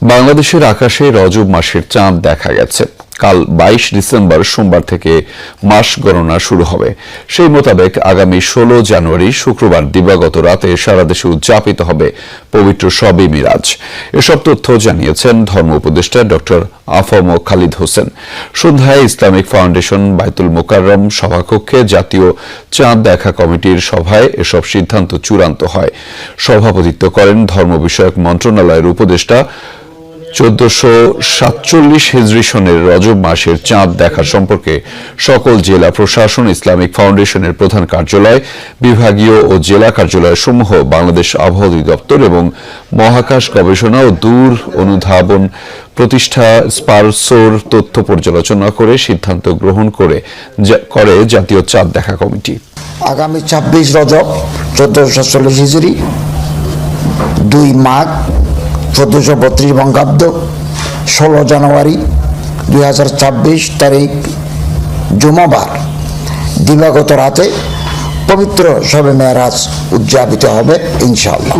বাংলাদেশের আকাশে রজব মাসের চাঁদ দেখা গেছে। কাল 22 ডিসেম্বর সোমবার থেকে মাস গণনা শুরু হবে। সেই মোতাবেক আগামী 16 জানুয়ারি শুক্রবার দিবাগত রাতে সারা দেশে উদযাপিত হবে পবিত্র শবে মিরাজ। এসব তথ্য জানিয়েছেন ধর্ম উপদেষ্টা ডক্টর আফম খালিদ হোসেন। সন্ধ্যায় ইসলামিক ফাউন্ডেশন বায়তুল মোকাররম সভাকক্ষে জাতীয় চাঁদ দেখা কমিটির সভায় এসব সিদ্ধান্ত চূড়ান্ত হয়। সভাপতিত্ব করেন ধর্ম বিষয়ক মন্ত্রণালয়ের উপদেষ্টা। 1447 হিজরি সনের রজব মাসের চাঁদ দেখা সম্পর্কে সকল জেলা প্রশাসন, ইসলামিক ফাউন্ডেশনের প্রধান কার্যালয়, বিভাগীয় ও জেলা কার্যালয় সমূহ, বাংলাদেশ আবহাওয়া অধিদপ্তর এবং মহাকাশ গবেষণা ও দূর অনুধাবন প্রতিষ্ঠা স্পারসোর তথ্য পর্যালোচনা করে সিদ্ধান্ত গ্রহণ করে জাতীয় চাঁদ দেখা কমিটি। আগামী 26 রজব 1447 হিজরি, 2 মাঘ 1432 বঙ্গাব্দ, 16 জানুয়ারি 2026 তারিখ জুমাবার দিবাগত রাতে পবিত্র শবে মেরাজ উদযাপিত হবে ইনশাআল্লাহ।